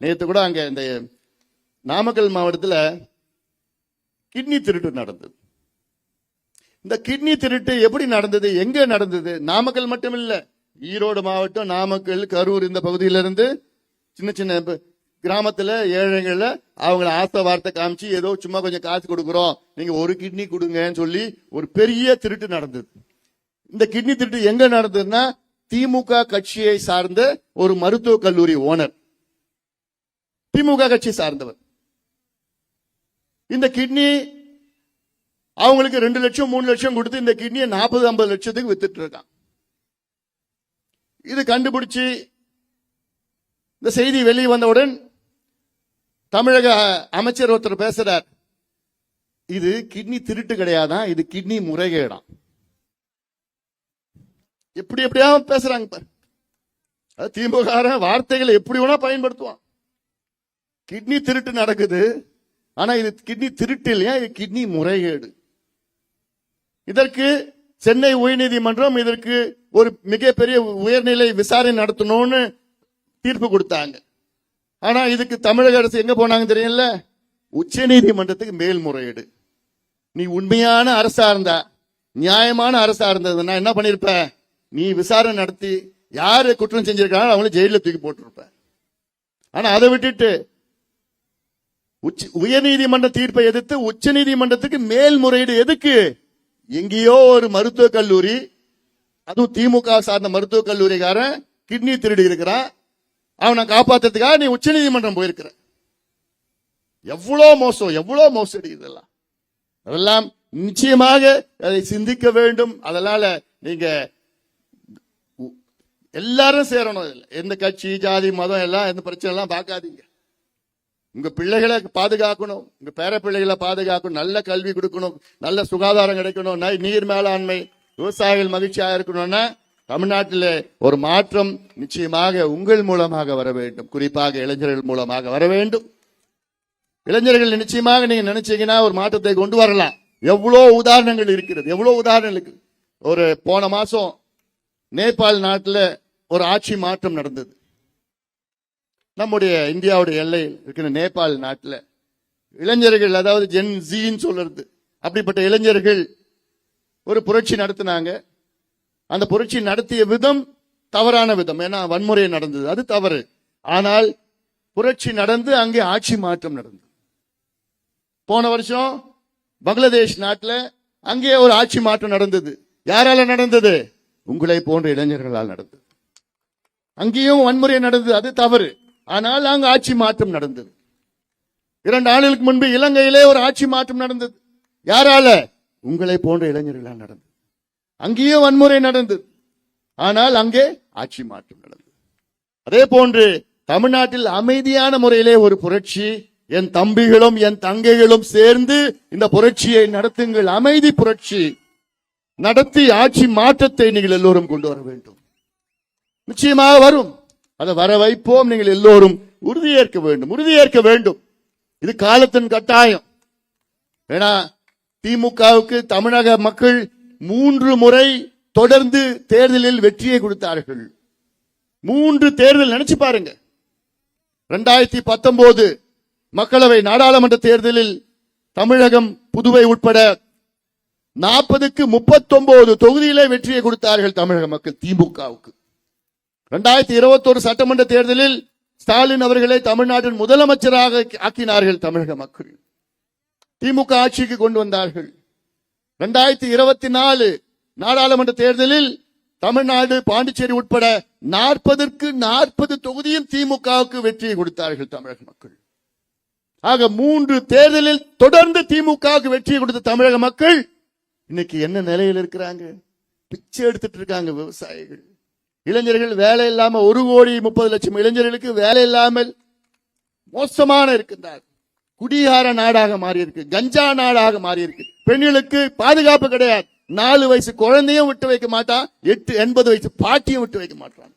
நேற்று கூட அங்க இந்த நாமக்கல் மாவட்டத்தில் கிட்னி திருட்டு நடந்தது. இந்த கிட்னி திருட்டு எப்படி நடந்தது, எங்க நடந்தது? நாமக்கல் மட்டும் இல்ல, ஈரோடு மாவட்டம், நாமக்கல், கரூர் இந்த பகுதியிலிருந்து சின்ன சின்ன கிராமத்துல ஏழைகள்ல அவங்களை ஆசை வார்த்தை காமிச்சு ஏதோ சும்மா கொஞ்சம் காசு கொடுக்குறோம், நீங்க ஒரு கிட்னி கொடுங்கன்னு சொல்லி ஒரு பெரிய திருட்டு நடந்தது. இந்த கிட்னி திருட்டு எங்க நடந்ததுன்னா, திமுக கட்சியை சார்ந்த ஒரு மருத்துவக் கல்லூரி ஓனர், திமுக கட்சி சார்ந்தவர். இந்த கிட்னி அவங்களுக்கு 2 லட்சம் 3 லட்சம் கொடுத்து இந்த கிட்னியை 40-50 லட்சத்துக்கு வித்துட்டு இருக்கான். இது கண்டுபிடிச்சு இந்த செய்தி வெளியே வந்தவுடன் தமிழக அமைச்சர் ஒருத்தர் பேசுறார், இது கிட்னி திருட்டு கிடையாதான், இது கிட்னி முறைகேடாம். எப்படியா பேசுறாங்க. திமுக வார்த்தைகளை எப்படி வேணா பயன்படுத்துவான். கிட்னி திருட்டு நடக்குது, ஆனா இது கிட்னி திருட்டு இல்லையா, இது கிட்னி முறைகேடு. இதற்கு சென்னை உயர்நீதிமன்றம் இதற்கு ஒரு மிகப்பெரிய உயர்நிலை விசாரணை நடத்தணும்னு தீர்ப்பு கொடுத்தாங்க. ஆனா இதுக்கு தமிழக அரசு எங்க போனாங்க தெரியல, உச்ச நீதிமன்றத்துக்கு மேல்முறையீடு. நீ உண்மையான அரசா இருந்தா, நியாயமான அரசா இருந்ததுன்னா என்ன பண்ணிருப்ப, நீ விசாரணை நடத்தி யாரு குற்றம் செஞ்சிருக்காங்க அவங்கள ஜெயில தூக்கி போட்டிருப்ப. ஆனா அதை விட்டுட்டு உயர்நீதிமன்ற தீர்ப்பை எதிர்த்து உச்ச நீதிமன்றத்துக்கு மேல்முறையீடு எதுக்கு? எங்கேயோ ஒரு மருத்துவக் கல்லூரி, அதுவும் திமுக சார்ந்த மருத்துவக் கல்லூரிக்காரன் கிட்னி திருடி இருக்கிறான், அவனை காப்பாத்துறதுக்காக நீ உச்ச நீதிமன்றம் போயிருக்கிற. எவ்வளவு மோசம், எவ்வளவு மோசடி இதெல்லாம். அதெல்லாம் நிச்சயமாக அதை சிந்திக்க வேண்டும். அதனால நீங்க எல்லாரும் சேரணும். எந்த கட்சி, ஜாதி, மதம் எல்லாம் எந்த பிரச்சனை எல்லாம் பார்க்காதீங்க. உங்க பிள்ளைகளை பாதுகாக்கணும், உங்க பேர பிள்ளைகளை பாதுகாக்கணும், நல்ல கல்வி கொடுக்கணும், நல்ல சுகாதாரம் கிடைக்கணும், நீர் மேலாண்மை, விவசாயிகள் மகிழ்ச்சியாக இருக்கணும்னா தமிழ்நாட்டில் ஒரு மாற்றம் நிச்சயமாக உங்கள் மூலமாக வர வேண்டும். குறிப்பாக இளைஞர்கள் மூலமாக வர வேண்டும். இளைஞர்கள் நிச்சயமாக நீங்க நினைச்சீங்கன்னா ஒரு மாற்றத்தை கொண்டு வரலாம். எவ்வளவு உதாரணங்கள் இருக்கிறது, எவ்வளவு உதாரணங்கள் இருக்கு. ஒரு போன மாசம் நேபாள் நாட்டில் ஒரு ஆட்சி மாற்றம் நடந்தது. நம்முடைய இந்தியாவுடைய எல்லையில் இருக்கிற நேபாள் நாட்டில் இளைஞர்கள், அதாவது ஜென் ஜின்னு சொல்றது, அப்படிப்பட்ட இளைஞர்கள் ஒரு புரட்சி நடத்தினாங்க. அந்த புரட்சி நடத்திய விதம் தவறான விதம், ஏன்னா வன்முறை நடந்தது, அது தவறு. ஆனால் புரட்சி நடந்து அங்கே ஆட்சி மாற்றம் நடந்தது. போன வருஷம் பங்களாதேஷ் நாட்டில் அங்கே ஒரு ஆட்சி மாற்றம் நடந்தது. யாரால நடந்தது? உங்களை போன்ற இளைஞர்களால் நடந்தது. அங்கேயும் வன்முறை நடந்தது, அது தவறு. ஆனால் அங்கு ஆட்சி மாற்றம் நடந்தது. 2 ஆண்டுகளுக்கு முன்பு இலங்கையிலே ஒரு ஆட்சி மாற்றம் நடந்தது. யாரால? உங்களை போன்ற இளைஞர்களால் நடந்தது. அங்கேயும் வன்முறை நடந்தது, ஆனால் அங்கே ஆட்சி மாற்றம் நடந்தது. அதே போன்று தமிழ்நாட்டில் அமைதியான முறையிலே ஒரு புரட்சி, என் தம்பிகளும் என் தங்கைகளும் சேர்ந்து இந்த புரட்சியை நடத்துங்கள். அமைதி புரட்சி நடத்தி ஆட்சி மாற்றத்தை நீங்கள் எல்லோரும் கொண்டு வர வேண்டும். நிச்சயமாக வரும், அதை வர வைப்போம். நீங்கள் எல்லோரும் உறுதியேற்க வேண்டும், உறுதியேற்க வேண்டும். இது காலத்தின் கட்டாயம். ஏன்னா திமுகவுக்கு தமிழக மக்கள் 3 முறை தொடர்ந்து தேர்தலில் வெற்றியை கொடுத்தார்கள். 3 தேர்தல் நினைச்சு பாருங்க. 2019 மக்களவை நாடாளுமன்ற தேர்தலில் தமிழகம், புதுவை உட்பட 40க்கு 39 தொகுதியிலே வெற்றியை கொடுத்தார்கள் தமிழக மக்கள் திமுகவுக்கு. 2021 சட்டமன்ற தேர்தலில் ஸ்டாலின் அவர்களை தமிழ்நாட்டின் முதலமைச்சராக ஆக்கினார்கள் தமிழக மக்கள். திமுக ஆட்சிக்கு கொண்டு வந்தார்கள். 2024 நாடாளுமன்ற தேர்தலில் தமிழ்நாடு, பாண்டிச்சேரி உட்பட 40க்கு 40 தொகுதியும் திமுகவுக்கு வெற்றியை கொடுத்தார்கள் தமிழக மக்கள். ஆக 3 தேர்தலில் தொடர்ந்து திமுகவுக்கு வெற்றியை கொடுத்த தமிழக மக்கள் இன்னைக்கு என்ன நிலையில் இருக்கிறாங்க? பிச்சை எடுத்துட்டு இருக்காங்க விவசாயிகள். இளைஞர்கள் வேலை இல்லாம 1,30,00,000 இளைஞர்களுக்கு வேலை இல்லாமல் மோசமான இருக்கின்றார். குடிகார நாடாக மாறி இருக்கு, கஞ்சா நாடாக மாறி இருக்கு. பெண்களுக்கு பாதுகாப்பு கிடையாது. 4 வயசு குழந்தையும் விட்டு வைக்க மாட்டான், 8-80 வயசு பாட்டியும் விட்டு வைக்க மாட்டான்.